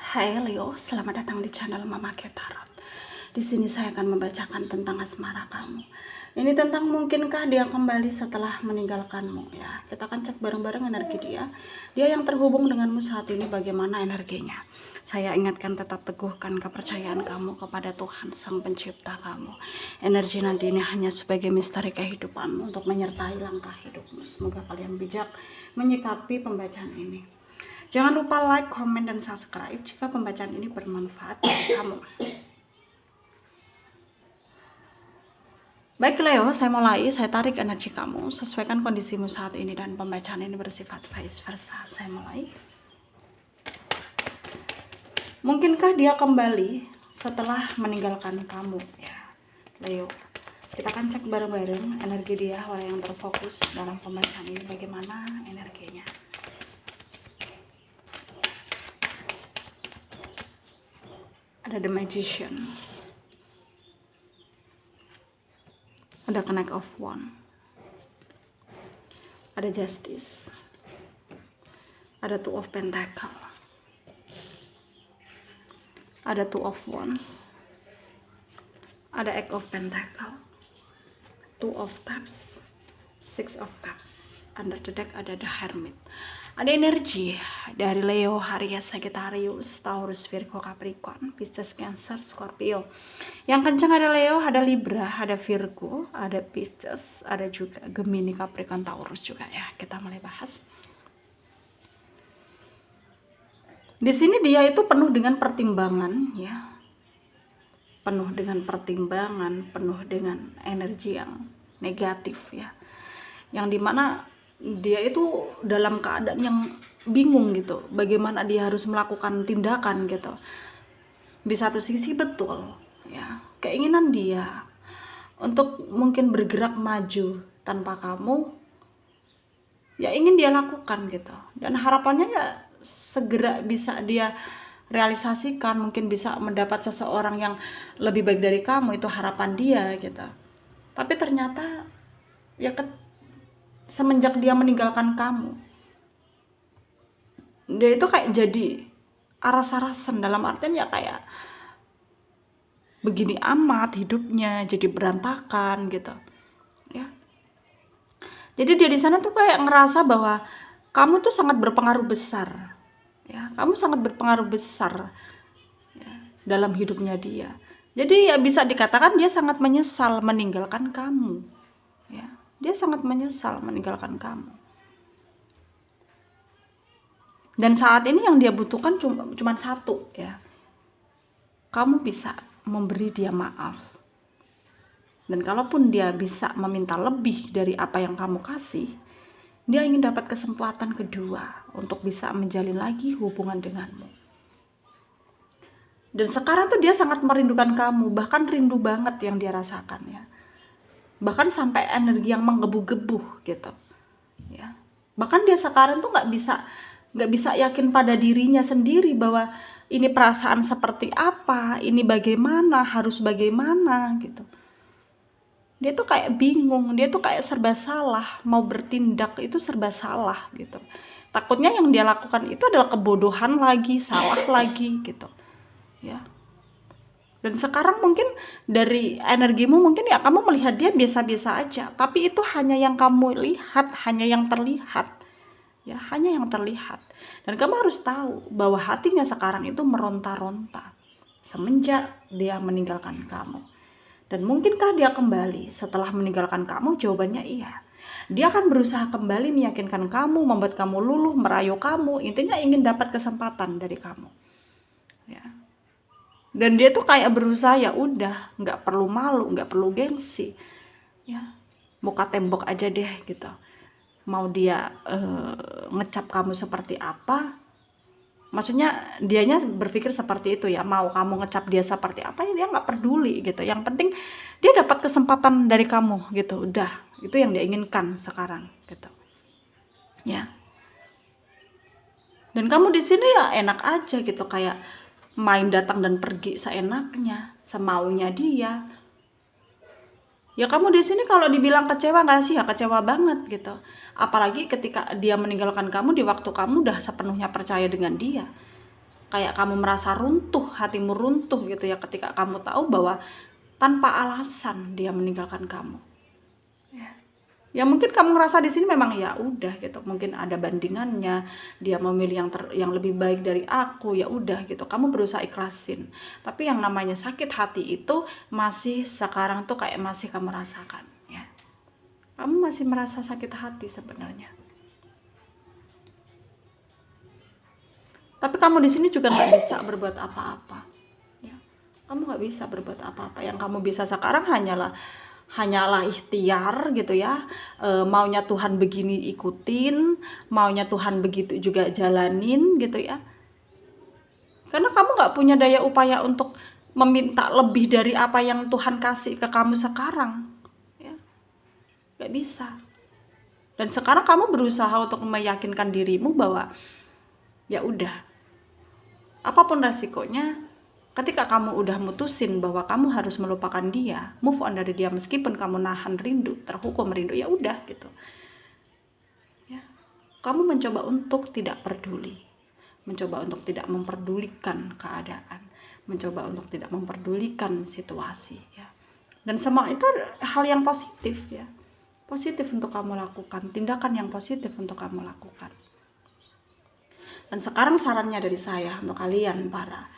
Hai Leo, selamat datang di channel Mama Tarot. Di sini saya akan membacakan tentang asmara kamu. Ini tentang mungkinkah dia kembali setelah meninggalkanmu ya. Kita akan cek bareng-bareng energi dia. Dia yang terhubung denganmu saat ini bagaimana energinya. Saya ingatkan tetap teguhkan kepercayaan kamu kepada Tuhan Sang Pencipta kamu. Energi nanti ini hanya sebagai misteri kehidupanmu untuk menyertai langkah hidupmu. Semoga kalian bijak menyikapi pembacaan ini. Jangan lupa like, komen, dan subscribe jika pembacaan ini bermanfaat bagi kamu. Baik Leo, saya mulai. Saya tarik energi kamu. Sesuaikan kondisimu saat ini dan pembacaan ini bersifat vice versa. Saya mulai. Mungkinkah dia kembali setelah meninggalkan kamu ya Leo? Kita akan cek bareng-bareng energi dia, orang yang terfokus dalam pembacaan ini bagaimana energinya. Ada The Magician, ada Knight of Wands, ada Justice, ada Two of Pentacles, ada Two of Wands, ada Eight of Pentacles, Two of Cups, Six of Cups. Under the deck ada The Hermit. Ada energi dari Leo, Aries, Sagittarius, Taurus, Virgo, Capricorn, Pisces, Cancer, Scorpio. Yang kencang ada Leo, ada Libra, ada Virgo, ada Pisces, ada juga Gemini, Capricorn, Taurus juga ya. Kita mulai bahas. Di sini dia itu penuh dengan pertimbangan ya. Penuh dengan pertimbangan, penuh dengan energi yang negatif ya. Yang dimana dia itu dalam keadaan yang bingung gitu, bagaimana dia harus melakukan tindakan gitu. Di satu sisi betul ya, keinginan dia untuk mungkin bergerak maju tanpa kamu ya ingin dia lakukan gitu, dan harapannya ya segera bisa dia realisasikan, mungkin bisa mendapat seseorang yang lebih baik dari kamu, itu harapan dia gitu. Tapi ternyata ya semenjak dia meninggalkan kamu, dia itu kayak jadi aras-arasan, dalam artian ya kayak begini amat hidupnya, jadi berantakan gitu ya. Jadi dia di sana tuh kayak ngerasa bahwa kamu tuh sangat berpengaruh besar ya, kamu sangat berpengaruh besar ya, dalam hidupnya dia. Jadi ya bisa dikatakan dia sangat menyesal meninggalkan kamu ya. Dia sangat menyesal meninggalkan kamu. Dan saat ini yang dia butuhkan cuma satu ya. Kamu bisa memberi dia maaf. Dan kalaupun dia bisa meminta lebih dari apa yang kamu kasih, dia ingin dapat kesempatan kedua untuk bisa menjalin lagi hubungan denganmu. Dan sekarang tuh dia sangat merindukan kamu, bahkan rindu banget yang dia rasakan ya. Bahkan sampai energi yang menggebu-gebu gitu ya. Bahkan dia sekarang tuh nggak bisa yakin pada dirinya sendiri bahwa ini perasaan seperti apa, ini bagaimana, harus bagaimana gitu. Dia tuh kayak bingung, dia tuh kayak serba salah, mau bertindak itu serba salah gitu. Takutnya yang dia lakukan itu adalah kebodohan lagi, salah lagi gitu ya. Dan sekarang mungkin dari energimu mungkin ya kamu melihat dia biasa-biasa aja, tapi itu hanya yang kamu lihat, hanya yang terlihat ya, hanya yang terlihat. Dan kamu harus tahu bahwa hatinya sekarang itu meronta-ronta semenjak dia meninggalkan kamu. Dan mungkinkah dia kembali setelah meninggalkan kamu? Jawabannya iya. Dia akan berusaha kembali meyakinkan kamu, membuat kamu luluh, merayu kamu, intinya ingin dapat kesempatan dari kamu ya. Dan dia tuh kayak berusaha ya udah, nggak perlu malu, nggak perlu gengsi ya, muka tembok aja deh gitu. Mau dia ngecap kamu seperti apa, maksudnya dianya berpikir seperti itu ya, mau kamu ngecap dia seperti apa ya dia nggak peduli gitu. Yang penting dia dapat kesempatan dari kamu gitu, udah itu yang dia inginkan sekarang gitu ya. Dan kamu di sini ya enak aja gitu, kayak main datang dan pergi seenaknya, semaunya dia. Ya kamu di sini kalau dibilang kecewa nggak sih? Ya kecewa banget gitu. Apalagi ketika dia meninggalkan kamu di waktu kamu udah sepenuhnya percaya dengan dia. kayak kamu merasa runtuh, hatimu runtuh gitu ya, ketika kamu tahu bahwa tanpa alasan dia meninggalkan kamu. Ya mungkin kamu ngerasa di sini memang ya udah gitu, mungkin ada bandingannya, dia memilih yang lebih baik dari aku, ya udah gitu, kamu berusaha ikhlasin. Tapi yang namanya sakit hati itu masih sekarang tuh kayak masih kamu rasakan ya. Kamu masih merasa sakit hati sebenarnya. Tapi kamu di sini juga nggak bisa berbuat apa-apa ya. Kamu nggak bisa berbuat apa-apa. Yang kamu bisa sekarang hanyalah ikhtiar gitu ya, maunya Tuhan begini ikutin, maunya Tuhan begitu juga jalanin gitu ya, karena kamu nggak punya daya upaya untuk meminta lebih dari apa yang Tuhan kasih ke kamu sekarang ya, nggak bisa. Dan sekarang kamu berusaha untuk meyakinkan dirimu bahwa ya udah, apapun resikonya, ketika kamu udah mutusin bahwa kamu harus melupakan dia, move on dari dia, meskipun kamu nahan rindu, terhukum rindu, ya udah gitu. Ya. Kamu mencoba untuk tidak peduli, mencoba untuk tidak memperdulikan keadaan, mencoba untuk tidak memperdulikan situasi ya. Dan semua itu hal yang positif ya. Positif untuk kamu lakukan, tindakan yang positif untuk kamu lakukan. Dan sekarang sarannya dari saya untuk kalian para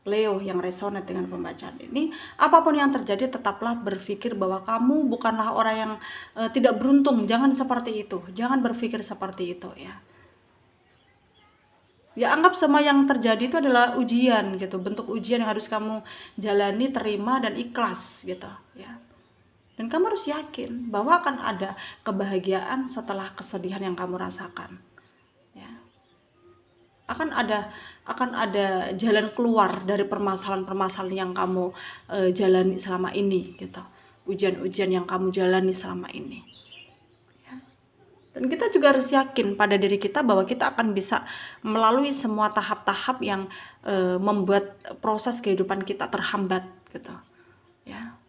Leo yang resonate dengan pembacaan ini, apapun yang terjadi tetaplah berpikir bahwa kamu bukanlah orang yang tidak beruntung. Jangan seperti itu, jangan berpikir seperti itu ya. Ya anggap semua yang terjadi itu adalah ujian gitu, bentuk ujian yang harus kamu jalani, terima dan ikhlas gitu ya. Dan kamu harus yakin bahwa akan ada kebahagiaan setelah kesedihan yang kamu rasakan. Akan ada jalan keluar dari permasalahan-permasalahan yang kamu jalani selama ini gitu, ujian-ujian yang kamu jalani selama ini ya. Dan kita juga harus yakin pada diri kita bahwa kita akan bisa melalui semua tahap-tahap yang membuat proses kehidupan kita terhambat gitu ya.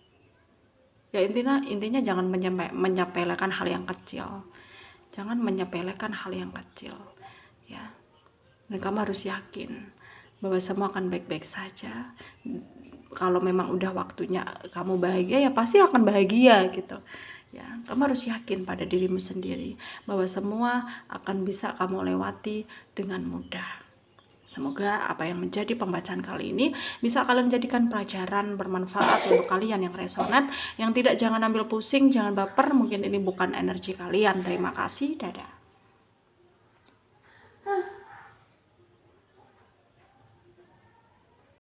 Ya intinya jangan menyepelekan hal yang kecil, jangan menyepelekan hal yang kecil ya. Dan kamu harus yakin bahwa semua akan baik-baik saja. Kalau memang udah waktunya kamu bahagia, ya pasti akan bahagia gitu ya. Kamu harus yakin pada dirimu sendiri bahwa semua akan bisa kamu lewati dengan mudah. Semoga apa yang menjadi pembacaan kali ini bisa kalian jadikan pelajaran bermanfaat untuk kalian yang resonat. Yang tidak, jangan ambil pusing, jangan baper, mungkin ini bukan energi kalian. Terima kasih, dadah.